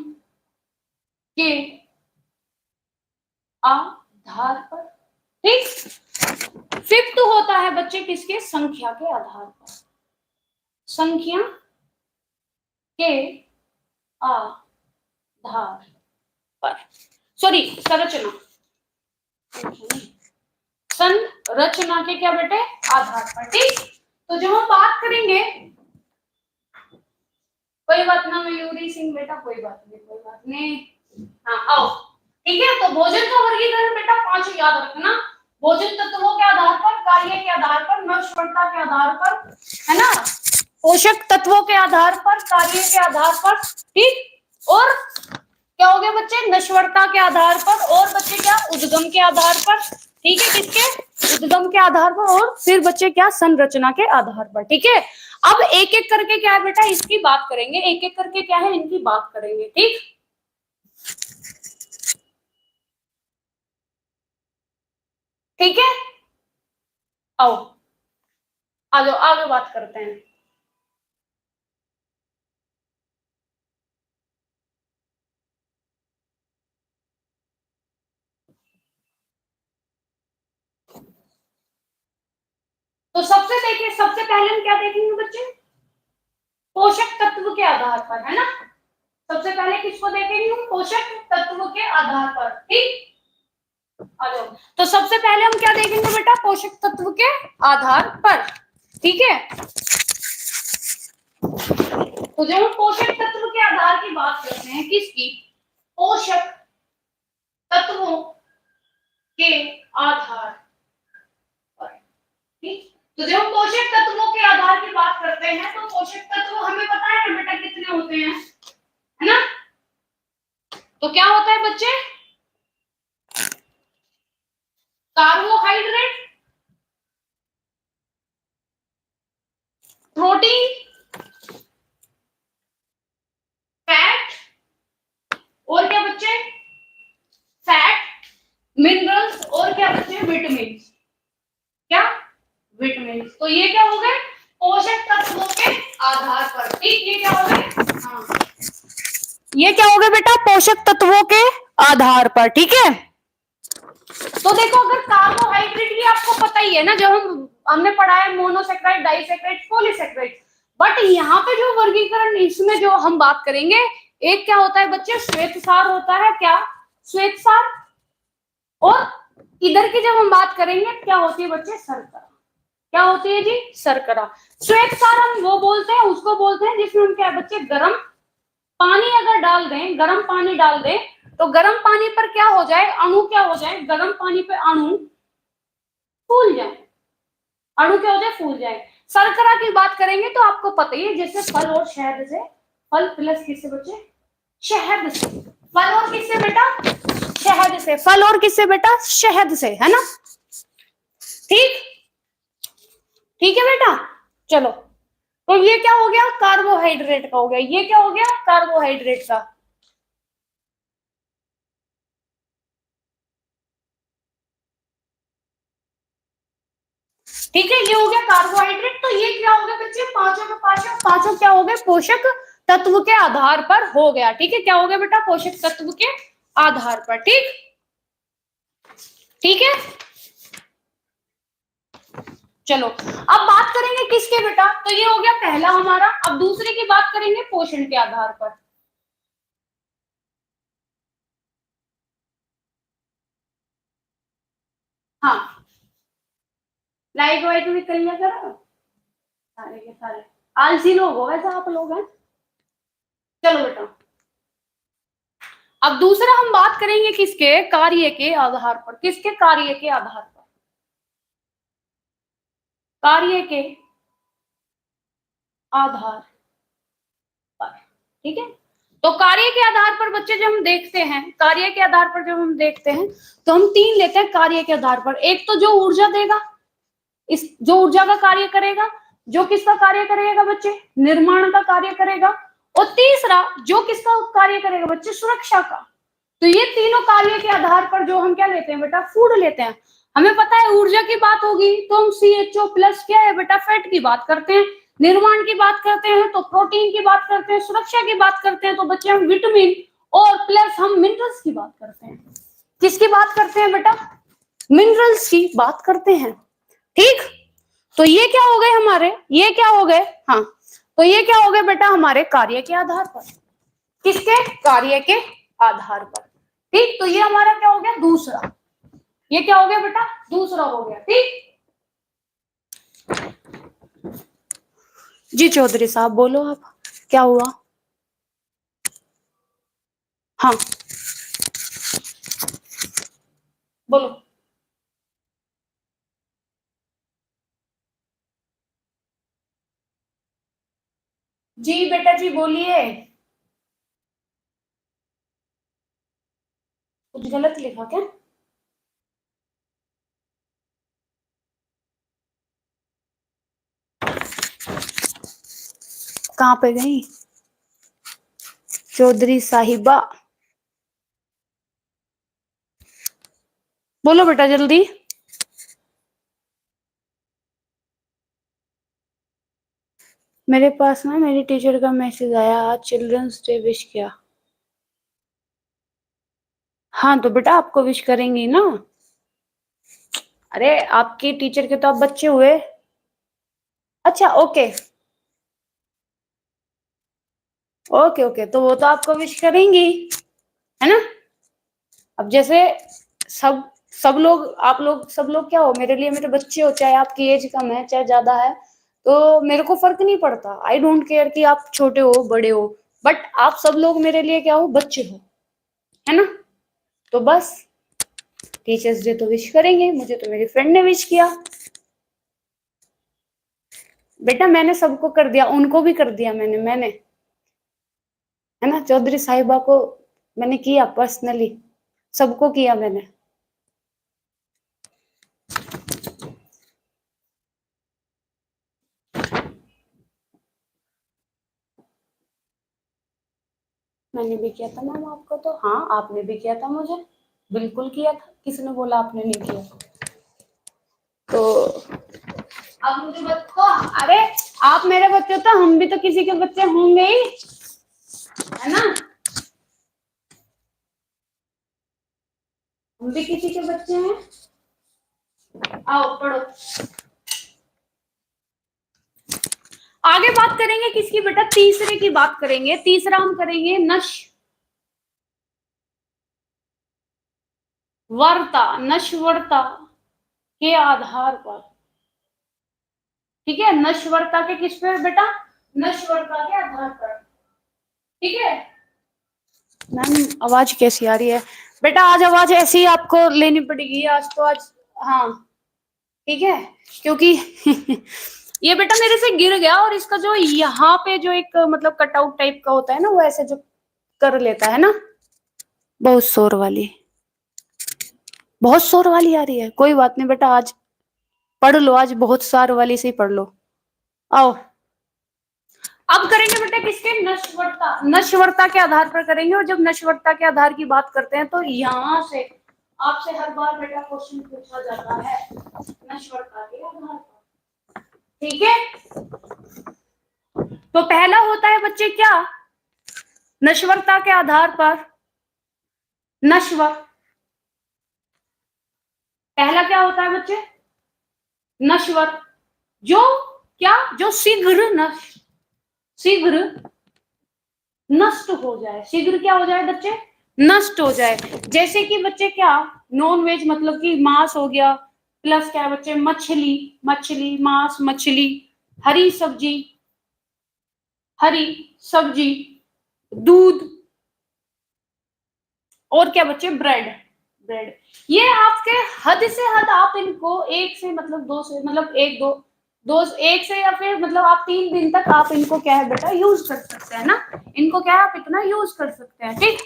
के आधार पर, ठीक। फिफ्थ होता है बच्चे किसके, संख्या के आधार पर, संख्या के आधार पर, सॉरी संरचना, संरचना के क्या बेटे, आधार पर, ठीक। तो जब हम बात करेंगे, कोई बात ना मयूरी सिंह बेटा, कोई बात नहीं, कोई बात नहीं, हाँ आओ, ठीक है। तो भोजन का वर्गीकरण बेटा 5 याद रखना, भोजन तत्वों के आधार पर, कार्य के आधार पर, नश्वरता के आधार पर, है ना, पोषक तत्वों के आधार पर, कार्य के आधार पर, ठीक। और क्या हो गया बच्चे, नश्वरता के आधार पर, और बच्चे क्या, उद्गम के आधार पर, ठीक है, किसके, उद्गम के आधार पर, और फिर बच्चे क्या, संरचना के आधार पर, ठीक है। अब एक एक करके क्या है बेटा, इसकी बात करेंगे, एक एक करके क्या है, इनकी बात करेंगे, ठीक। ठीक है, आओ आ जाओ, आगे बात करते हैं। तो सबसे देखिए, सबसे पहले हम क्या देखेंगे बच्चे, पोषक तत्व के आधार पर, है ना। सबसे पहले किसको देखेंगे हम, पोषक तत्व के आधार पर, ठीक। आ जाओ। तो सबसे पहले हम क्या देखेंगे बेटा, पोषक तत्व के आधार पर, ठीक है। तो जब हम पोषक तत्व के आधार की बात करते हैं, किसकी, पोषक तत्वों के आधार पर, ठीक। तो जब हम पोषक तत्वों के आधार की बात करते हैं, तो पोषक तत्व हमें पता है ना बेटा कितने होते हैं, है ना। तो क्या होता है बच्चे, कार्बोहाइड्रेट, प्रोटीन, फैट, और क्या बच्चे, फैट, मिनरल्स, और क्या बच्चे, विटामिन, क्या, विटामिन। तो ये क्या हो गए, पोषक तत्वों के आधार पर, ठीक। ये क्या हो गए, हाँ, ये क्या हो गए बेटा, पोषक तत्वों के आधार पर, ठीक है। तो देखो, अगर कार्बोहाइड्रेट भी आपको पता ही है ना, जब हमने पढ़ा है मोनोसेक्राइड, डाइसेक्राइड, पॉलीसेक्राइड, बट यहाँ पे जो वर्गीकरण, इसमें जो हम बात करेंगे, एक क्या होता है बच्चे, श्वेतसार होता है, क्या, श्वेतसार। और इधर की जब हम बात करेंगे, क्या होती है बच्चे, शर्करा, क्या होती है जी, शर्करा। श्वेतसार हम वो बोलते हैं, उसको बोलते हैं जिसमें हम क्या है बच्चे, गर्म पानी अगर डाल दें, गर्म पानी डाल दें, तो गर्म पानी पर क्या हो जाए, अणु क्या हो जाए, गर्म पानी पे अणु फूल जाए, अणु क्या हो जाए, फूल जाए। शर्करा की बात करेंगे तो आपको पता ही है, जैसे फल और शहद से, फल प्लस किससे बच्चे, शहद से, फल और किससे बेटा, शहद से, फल और किससे बेटा, शहद से, है ना, ठीक। ठीक है बेटा, चलो। तो ये क्या हो गया, कार्बोहाइड्रेट का हो गया, ये क्या हो गया, कार्बोहाइड्रेट का। ठीक है, ये हो गया कार्बोहाइड्रेट। तो ये क्या हो गया बच्चे, पांचों के पांचों पांचों क्या हो गए, पोषक तत्व के आधार पर हो गया, ठीक है। क्या हो गया बेटा, पोषक तत्व के आधार पर, ठीक। ठीक है, चलो अब बात करेंगे किसके बेटा, तो ये हो गया पहला हमारा। अब दूसरे की बात करेंगे पोषण के आधार पर। हाँ, लाइक वाइक भी कर लिया करो, सारे के सारे आलसी लोग हो वैसे आप लोग हैं। चलो बेटा, अब दूसरा हम बात करेंगे किसके, कार्य के आधार पर, किसके, कार्य के आधार पर, कार्य के आधार पर, ठीक है। तो कार्य के आधार पर बच्चे जब हम देखते हैं, कार्य के आधार पर जब हम देखते हैं तो हम 3 लेते हैं कार्य के आधार पर। एक तो जो ऊर्जा देगा, इस जो ऊर्जा का कार्य करेगा, जो किसका कार्य करेगा बच्चे, निर्माण का कार्य करेगा, और तीसरा जो किसका कार्य करेगा बच्चे, सुरक्षा का। तो ये तीनों कार्य के आधार पर जो हम क्या लेते हैं बेटा, फूड लेते हैं। हमें पता है ऊर्जा की बात होगी तो हम CHO+ क्या है बेटा, फैट की बात करते हैं। निर्माण की बात करते हैं तो प्रोटीन की बात करते हैं। सुरक्षा की बात करते हैं तो बच्चे हम विटामिन और प्लस हम मिनरल्स की बात करते हैं। किसकी बात करते हैं बेटा, मिनरल्स की बात करते हैं। ठीक, तो ये क्या हो गए हमारे, ये क्या हो गए, हाँ, तो ये क्या हो गए बेटा हमारे कार्य के आधार पर। किसके, कार्य के आधार पर। ठीक, तो ये हमारा क्या हो गया, दूसरा। ये क्या हो गया बेटा, दूसरा हो गया। ठीक जी चौधरी साहब बोलो, आप क्या हुआ। हाँ बोलो। जी बेटा जी बोलिए। कुछ गलत लिखा क्या। कहाँ पे गई चौधरी साहिबा, बोलो बेटा जल्दी। मेरे पास ना मेरी टीचर का मैसेज आया, आज चिल्ड्रंस डे विश किया। हाँ तो बेटा आपको विश करेंगी ना। अरे आपकी टीचर के तो आप बच्चे हुए। अच्छा ओके ओके ओके, तो वो तो आपको विश करेंगी, है ना। अब जैसे सब सब लोग, आप लोग सब लोग क्या हो मेरे लिए, मेरे बच्चे हो, चाहे आपकी एज कम है चाहे ज्यादा है, तो मेरे को फर्क नहीं पड़ता। आई डोंट केयर कि आप छोटे हो बड़े हो, बट आप सब लोग मेरे लिए क्या हो, बच्चे हो, है ना। तो बस टीचर्स डे तो विश करेंगे, मुझे तो मेरी फ्रेंड ने विश किया। बेटा मैंने सबको कर दिया, उनको भी कर दिया मैंने, है ना। चौधरी साहिबा को मैंने किया पर्सनली, सबको किया मैंने। मैंने भी किया था मैम आपको, तो हाँ आपने भी किया था मुझे, बिल्कुल किया था, किसने बोला आपने नहीं किया। तो अब मुझे बच्चों, अरे आप मेरे बच्चे तो हम भी तो किसी के बच्चे होंगे ही, है ना। हम भी किसी के बच्चे हैं। आओ पढ़ो। आगे बात करेंगे किसकी बेटा, तीसरे की बात करेंगे। तीसरा हम करेंगे नश्वरता के आधार पर। ठीक है, नश्वरता के किस पे बेटा, नश्वरता के आधार पर। ठीक है मैम, आवाज कैसी आ रही है बेटा, आज आवाज ऐसी ही आपको लेनी पड़ेगी आज तो, आज हाँ ठीक है, क्योंकि ये बेटा मेरे से गिर गया, और इसका जो यहाँ पे जो एक मतलब कटआउट टाइप का होता है ना, वो ऐसे जो कर लेता है ना। बहुत शोर वाली, बहुत शोर वाली आ रही है, कोई बात नहीं बेटा, आज पढ़ लो, आज बहुत शोर वाली से ही पढ़ लो। आओ अब करेंगे बेटा किसके, नश्वरता, नश्वरता के आधार पर करेंगे। और जब नश्वरता के आधार की बात करते हैं तो यहाँ से आपसे हर बार बेटा क्वेश्चन पूछा जाता है नश्वरता के आधार पर। ठीक है, तो पहला होता है बच्चे क्या, नश्वरता के आधार पर नश्वर। पहला क्या होता है बच्चे, नश्वर, जो क्या, जो शीघ्र शीघ्र नष्ट हो जाए। शीघ्र क्या हो जाए बच्चे, नष्ट हो जाए। जैसे कि बच्चे क्या, नॉन वेज मतलब कि मांस हो गया, प्लस क्या है बच्चे, मछली, मछली मांस, मछली, हरी सब्जी, हरी सब्जी, दूध, और क्या बच्चे, ब्रेड, ब्रेड। ये आपके हद से हद आप इनको एक से मतलब दो से मतलब एक दो दो एक से या फिर मतलब आप 3 दिन तक आप इनको क्या है बेटा यूज कर सकते हैं ना, इनको क्या है आप इतना यूज कर सकते हैं। ठीक,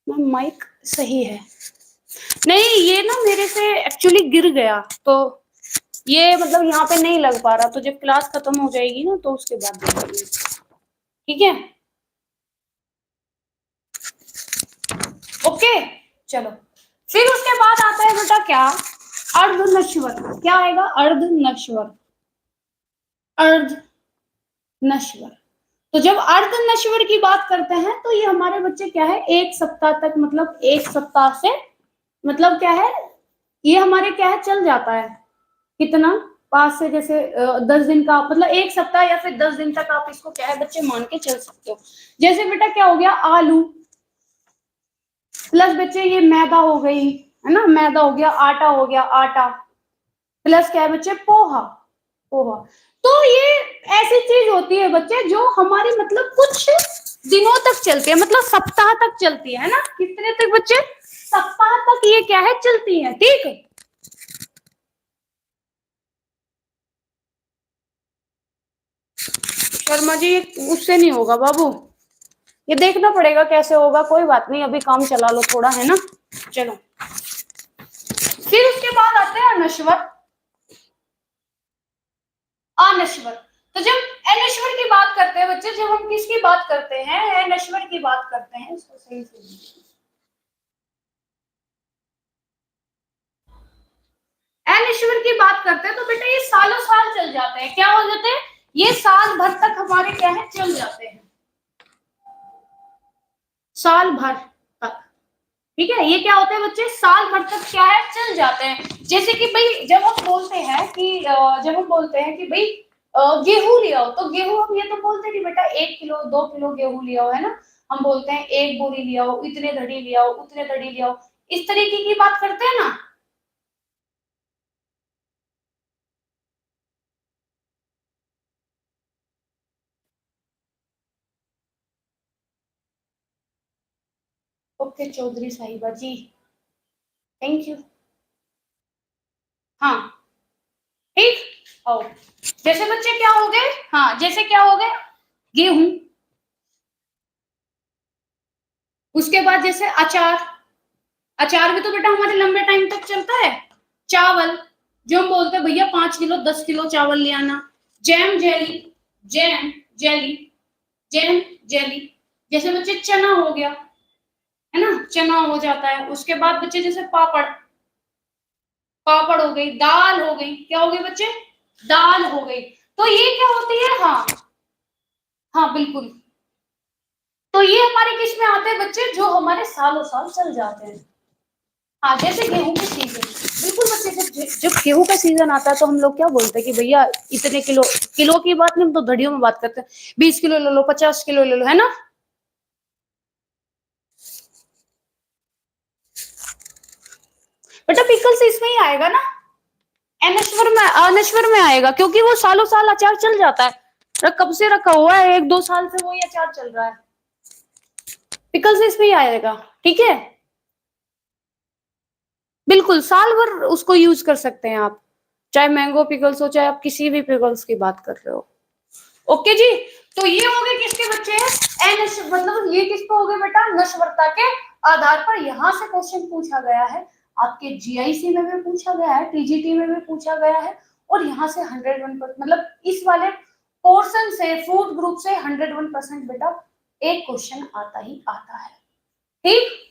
माइक सही है। नहीं ये ना मेरे से एक्चुअली गिर गया, तो ये मतलब यहाँ पे नहीं लग पा रहा, तो जब क्लास खत्म हो जाएगी ना तो उसके बाद देखेंगे। ठीक है, ओके चलो। फिर उसके बाद आता है बेटा क्या, अर्धनश्वर। क्या आएगा, अर्धनश्वर, अर्धनश्वर। तो जब अर्धनश्वर की बात करते हैं तो ये हमारे बच्चे क्या है, एक सप्ताह तक, मतलब एक सप्ताह से मतलब क्या है, ये हमारे क्या है चल जाता है। कितना, 5 से जैसे 10 दिन का, मतलब एक सप्ताह या फिर 10 दिन तक आप इसको क्या है बच्चे मान के चल सकते हो। जैसे बेटा क्या हो गया, आलू प्लस बच्चे ये मैदा हो गई, है ना, मैदा हो गया, आटा हो गया, आटा प्लस क्या है बच्चे, पोहा, पोहा। तो ये ऐसी चीज होती है बच्चे जो हमारी मतलब कुछ दिनों तक चलती है, मतलब सप्ताह तक चलती है ना, कितने तक बच्चे, सप्ताह तक ये क्या है चलती है। ठीक, शर्मा जी उससे नहीं होगा बाबू, ये देखना पड़ेगा कैसे होगा, कोई बात नहीं, अभी काम चला लो थोड़ा, है ना। चलो, फिर उसके बाद आते हैं अनश्वर, अनश्वर। तो जब अनश्वर की बात करते हैं बच्चे, जब हम किसकी बात करते हैं, अनश्वर की बात करते हैं, इसको सही से, अनश्वर की बात करते हैं तो बेटा ये सालों साल चल जाते हैं, क्या हो जाते हैं, ये साल भर तक हमारे क्या है चल जाते हैं, साल भर तक। ठीक है, ये क्या होते हैं बच्चे, साल भर तक क्या है चल जाते हैं। जैसे कि भाई जब हम बोलते हैं कि जब हम बोलते हैं कि भाई गेहूं ले आओ, तो गेहूं हम ये तो बोलते हैं कि बेटा 1 किलो 2 किलो गेहूं ले आओ, है ना। हम बोलते हैं एक बोरी ले आओ, इतने धड़ी ले आओ, उतने धड़ी ले आओ, इस तरीके की बात करते हैं ना। ओके चौधरी साहिबा जी, थैंक यू। हाँ ठीक, आओ। जैसे बच्चे क्या हो गए, हाँ जैसे क्या हो गए, गेहूं, उसके बाद जैसे अचार, अचार भी तो बेटा हमारे लंबे टाइम तक चलता है। चावल, जो हम बोलते हैं भैया 5 किलो 10 किलो चावल ले आना। Jam jelly, jam jelly, jam jelly. जैसे बच्चे चना हो गया, है ना, चना हो जाता है। उसके बाद बच्चे जैसे पापड़, पापड़ हो गई, दाल हो गई, क्या हो गई बच्चे, दाल हो गई। तो ये क्या होती है, हाँ हाँ बिल्कुल। तो ये हमारे किस में आते हैं बच्चे, जो हमारे सालों साल चल जाते हैं। हाँ जैसे गेहूं के सीजन, बिल्कुल बच्चे, जब जब गेहूं का सीजन आता है तो हम लोग क्या बोलते हैं कि भैया इतने किलो, किलो की बात नहीं, हम तो धड़ियों में बात करते हैं, 20 किलो ले लो, 50 किलो ले लो, है ना। बेटा पिकल से इसमें ही आएगा ना, अनश्वर में, अनश्वर में आएगा, क्योंकि वो सालों साल अचार चल जाता है, कब से रखा हुआ है, 1 2 साल से वही अचार चल रहा है, पिकल से इसमें ही आएगा। ठीक है, बिल्कुल साल भर उसको यूज कर सकते हैं आप, चाहे मैंगो पिकल्स हो, चाहे आप किसी भी पिकल्स की बात कर रहे हो। ओके जी, तो ये हो गए किसके बच्चे हैं, मतलब ये किसको हो गए बेटा, नश्वरता के आधार पर। यहां से क्वेश्चन पूछा गया है, आपके जीआईसी में भी पूछा गया है, टीजीटी में भी पूछा गया है, और यहाँ से 101%, मतलब इस वाले पोर्शन से, फूड ग्रुप से 101% बेटा एक क्वेश्चन आता ही आता है। ठीक,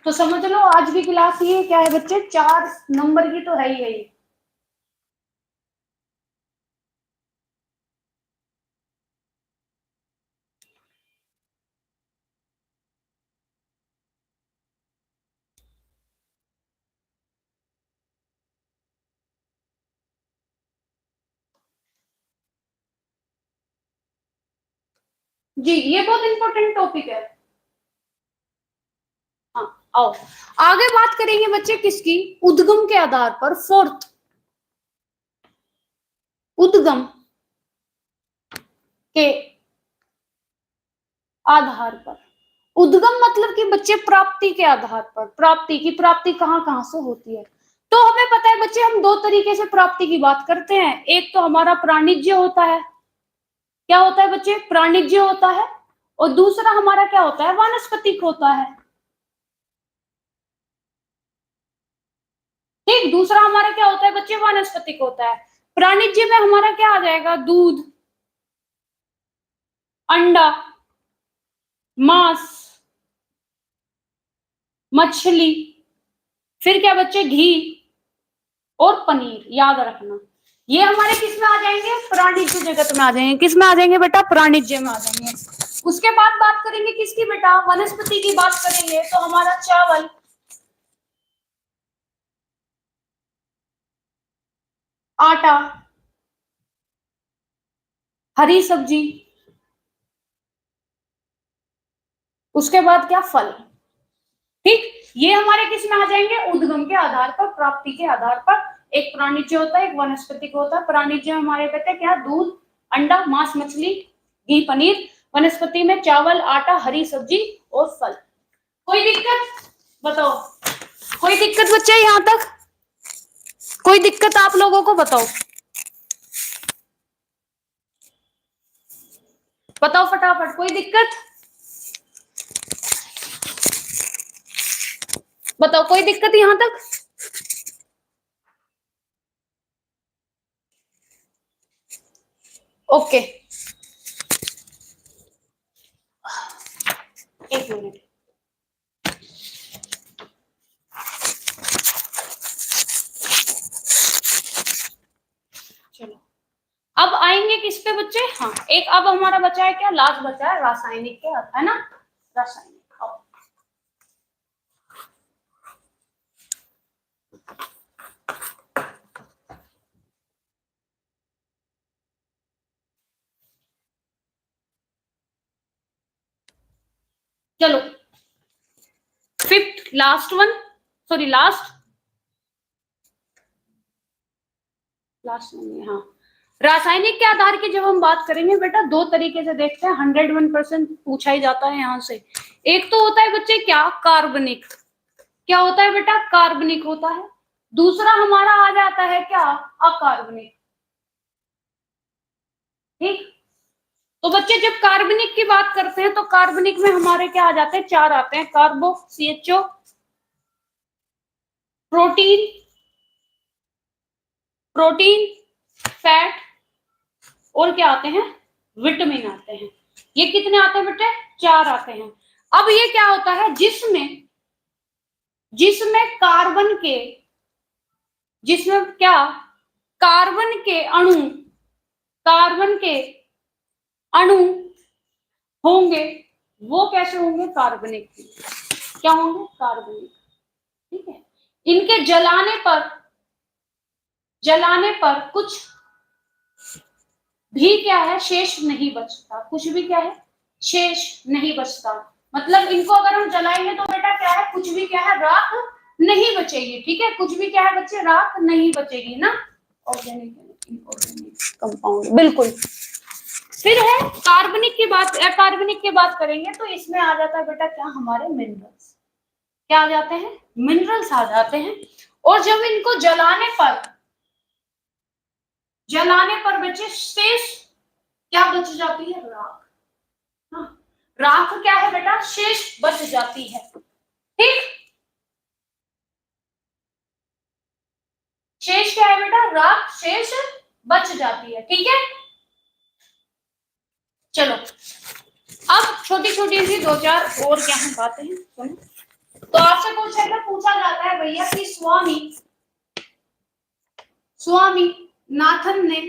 तो समझ लो आज की क्लास ये क्या है बच्चे, 4 नंबर की तो है ही है ये। जी ये बहुत इंपॉर्टेंट टॉपिक है। हाँ आओ, आगे बात करेंगे बच्चे किसकी, उद्गम के आधार पर, फोर्थ, उद्गम के आधार पर। उद्गम मतलब कि बच्चे प्राप्ति के आधार पर, प्राप्ति की, प्राप्ति कहाँ कहाँ से होती है, तो हमें पता है बच्चे, हम दो तरीके से प्राप्ति की बात करते हैं। एक तो हमारा प्राणिज्य होता है, क्या होता है बच्चे, प्राणिज्य होता है, और दूसरा हमारा क्या होता है, वानस्पतिक होता है। ठीक, दूसरा हमारा क्या होता है बच्चे, वानस्पतिक होता है। प्राणिज्य में हमारा क्या आ जाएगा, दूध, अंडा, मांस, मछली, फिर क्या बच्चे, घी और पनीर। याद रखना, ये हमारे किस में आ जाएंगे, प्राणिज्य जगत में आ जाएंगे। किस में आ जाएंगे बेटा, प्राणिज्य में आ जाएंगे। उसके बाद बात करेंगे किसकी बेटा, वनस्पति की बात करेंगे, तो हमारा चावल, आटा, हरी सब्जी, उसके बाद क्या, फल। ठीक, ये हमारे किस में आ जाएंगे, उद्गम के आधार पर, प्राप्ति के आधार पर। एक प्राणिज्य होता है, एक वनस्पतिक होता है। प्राणिज्य हमारे कहते हैं क्या, दूध, अंडा, मांस, मछली, घी, पनीर। वनस्पति में चावल, आटा, हरी सब्जी और फल। कोई दिक्कत बताओ, कोई दिक्कत बच्चे यहां तक, कोई दिक्कत आप लोगों को, बताओ बताओ फटाफट, कोई दिक्कत बताओ, कोई दिक्कत यहां तक। ओके, एक मिनट। चलो, अब आएंगे किस पे बच्चे, हाँ एक अब हमारा बचा है क्या, लास्ट बचा है रासायनिक के अर्थ, है ना, रासायनिक। चलो, fifth last one, sorry last one, हाँ। रासायनिक के आधार की जब हम बात करेंगे बेटा, दो तरीके से देखते हैं, 101% पूछा ही जाता है यहां से। एक तो होता है बच्चे क्या, कार्बनिक। क्या होता है बेटा, कार्बनिक होता है। दूसरा हमारा आ जाता है क्या, अकार्बनिक। ठीक, तो बच्चे जब कार्बनिक की बात करते हैं तो कार्बनिक में हमारे क्या आ जाते हैं, चार आते हैं, कार्बो, CHO, प्रोटीन, फैट, और क्या आते हैं, विटामिन आते हैं। ये कितने आते हैं बेटे, चार आते हैं। अब ये क्या होता है, जिसमें जिसमें कार्बन के, जिसमें क्या, कार्बन के अणु, कार्बन के अणु होंगे, वो कैसे होंगे, कार्बनिक। क्या होंगे, कार्बनिक। ठीक है, इनके जलाने पर कुछ भी क्या है, शेष नहीं बचता। कुछ भी क्या है, शेष नहीं बचता। मतलब इनको अगर हम जलाएंगे तो बेटा क्या है, कुछ भी क्या है, राख नहीं बचेगी। ठीक है, कुछ भी क्या है बच्चे, राख नहीं बचेगी ना। ऑर्गेनिक, इनऑर्गेनिक कंपाउंड, बिल्कुल। फिर है कार्बनिक की बात, अकार्बनिक की बात करेंगे तो इसमें आ जाता है बेटा क्या, हमारे मिनरल्स। क्या आ जाते हैं, मिनरल्स आ जाते हैं। और जब इनको जलाने पर बच्चे शेष क्या बच जाती है, राख। हाँ, राख क्या है बेटा, शेष बच जाती है। ठीक, शेष क्या है बेटा, राख शेष बच जाती है। ठीक है, चलो अब छोटी छोटी सी दो चार और क्या है बातें हैं, सुनो। तो आपसे पूछा जाता है भैया कि स्वामी नाथन ने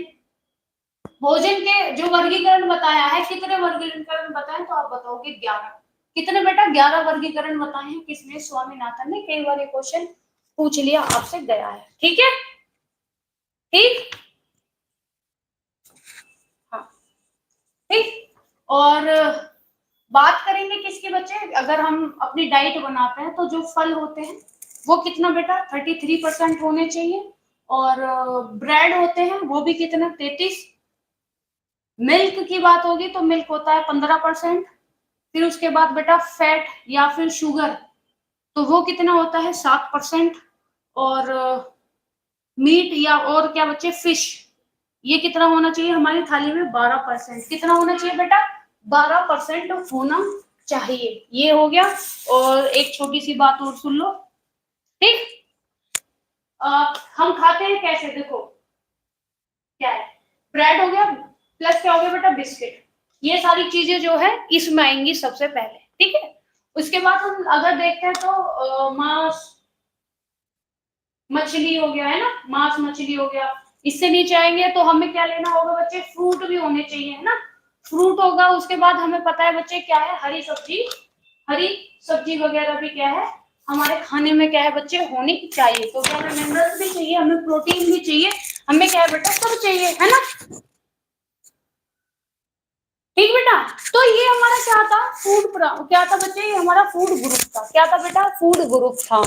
भोजन के जो वर्गीकरण बताया है, कितने वर्गीकरण बताए, तो आप बताओगे 11। कितने बेटा, 11 वर्गीकरण बताए हैं किसने, स्वामीनाथन ने। कई बार ये क्वेश्चन पूछ लिया आपसे गया है। ठीक है, ठीक, हाँ, ठीक। और बात करेंगे किसके बच्चे, अगर हम अपनी डाइट बनाते हैं तो जो फल होते हैं वो कितना बेटा, 33% होने चाहिए। और ब्रेड होते हैं वो भी कितना, 33। मिल्क की बात होगी तो मिल्क होता है 15%। फिर उसके बाद बेटा फैट या फिर शुगर, तो वो कितना होता है, 7%। और मीट या और क्या बच्चे, फिश, ये कितना होना चाहिए हमारी थाली में, 12%। कितना होना चाहिए बेटा, 12% होना चाहिए। ये हो गया। और एक छोटी सी बात और सुन लो, ठीक। हम खाते हैं कैसे, देखो क्या है, ब्रेड हो गया, प्लस क्या हो गया बेटा, बिस्किट। ये सारी चीजें जो है इसमें आएंगी सबसे पहले, ठीक है। उसके बाद हम अगर देखते हैं तो मांस मछली हो गया, है ना, मांस मछली हो गया। इससे नीचे आएंगे तो हमें क्या लेना होगा बच्चे, फ्रूट भी होने चाहिए, है ना, फ्रूट होगा। उसके बाद हमें पता है बच्चे क्या है, हरी सब्जी, हरी सब्जी वगैरह भी क्या है हमारे खाने में, क्या है बच्चे, होनी चाहिए। तो क्या हमें मिनरल्स भी चाहिए, हमें प्रोटीन भी चाहिए, हमें क्या है बेटा, सब चाहिए, है ना, ठीक बेटा। तो ये हमारा क्या था, क्या था बच्चे, ये हमारा फूड ग्रुप था। क्या था बेटा, फूड ग्रुप था।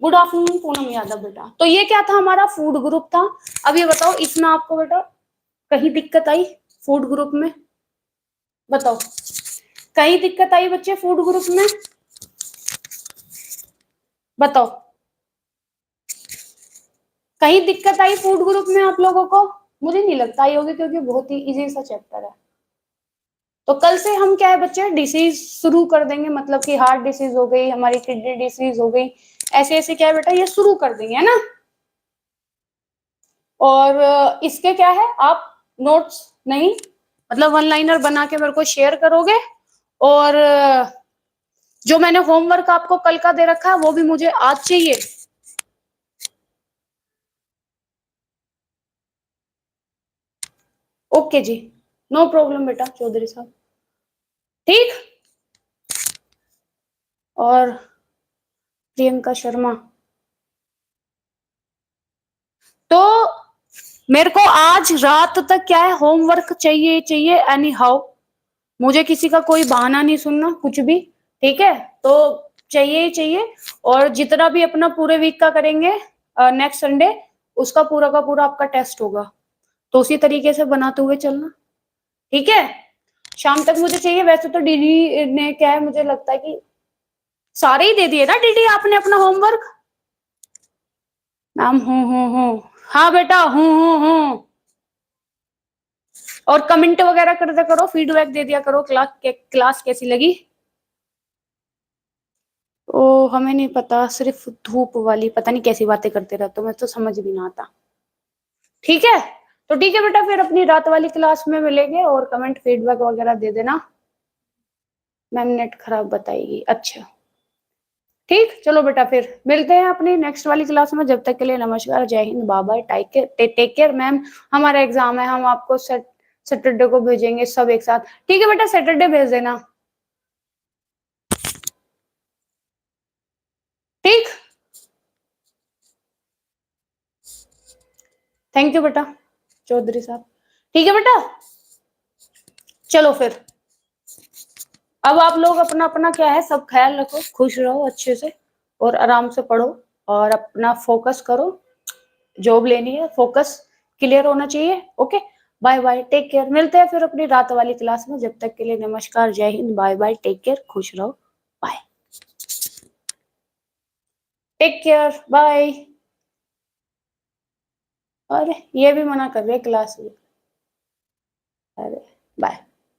गुड आफ्टरनून पूनम यादव बेटा। तो ये क्या था, हमारा फूड ग्रुप था। अब ये बताओ, इसमें आपको बेटा कहीं दिक्कत आई फूड ग्रुप में, बताओ, कहीं दिक्कत आई बच्चे फूड ग्रुप में, बताओ, कहीं दिक्कत आई फूड ग्रुप में आप लोगों को? मुझे नहीं लगता आई होगी, क्योंकि बहुत ही इजी सा चैप्टर है। तो कल से हम क्या है बच्चे, डिसीज शुरू कर देंगे, मतलब कि हार्ट डिसीज हो गई, हमारी किडनी डिसीज हो गई, ऐसे ऐसे क्या है बेटा, ये शुरू कर देंगे, है ना। और इसके क्या है, आप नोट्स नहीं, मतलब वन लाइनर बना के मेरे को शेयर करोगे। और जो मैंने होमवर्क आपको कल का दे रखा है वो भी मुझे आज चाहिए। ओके जी, नो प्रॉब्लम बेटा चौधरी साहब, ठीक। और प्रियंका शर्मा, तो मेरे को आज रात तक क्या है, होमवर्क चाहिए चाहिए एनी हाउ। मुझे किसी का कोई बहाना नहीं सुनना कुछ भी, ठीक है। तो चाहिए ही चाहिए। और जितना भी अपना पूरे वीक का करेंगे, नेक्स्ट संडे उसका पूरा का पूरा आपका टेस्ट होगा, तो उसी तरीके से बनाते हुए चलना, ठीक है। शाम तक मुझे चाहिए। वैसे तो डीडी ने क्या है, मुझे लगता है कि सारे ही दे दिए ना डीडी आपने अपना होमवर्क। मैम हूँ, हाँ बेटा हूँ। और कमेंट वगैरह कर दिया करो, फीडबैक दे दिया करो, क्लास कैसी लगी। ओ हमें नहीं पता, सिर्फ धूप वाली पता नहीं कैसी बातें करते रहते हो, मैं तो समझ भी ना आता, ठीक है। तो ठीक है बेटा, फिर अपनी रात वाली क्लास में मिलेंगे, और कमेंट फीडबैक वगैरह दे देना। मैम नेट खराब बताएगी, अच्छा ठीक। चलो बेटा फिर मिलते हैं अपनी नेक्स्ट वाली क्लास में। जब तक के लिए नमस्कार, जय Hind, bye bye, take care. Ma'am हमारा एग्जाम है, हम आपको सैटरडे को भेजेंगे सब एक साथ, ठीक है बेटा, सैटरडे भेज देना, ठीक। थैंक यू बेटा चौधरी साहब, ठीक है बेटा। चलो फिर, अब आप लोग अपना अपना क्या है सब ख्याल रखो, खुश रहो अच्छे से, और आराम से पढ़ो, और अपना फोकस करो, जॉब लेनी है, फोकस क्लियर होना चाहिए, okay. Bye bye, take care. मिलते हैं फिर अपनी रात वाली क्लास में। जब तक के लिए नमस्कार, जय Hind, bye bye, take care, खुश रहो, बाय, टेक केयर, बाय। अरे ये भी मना कर रहे क्लास में, अरे बाय।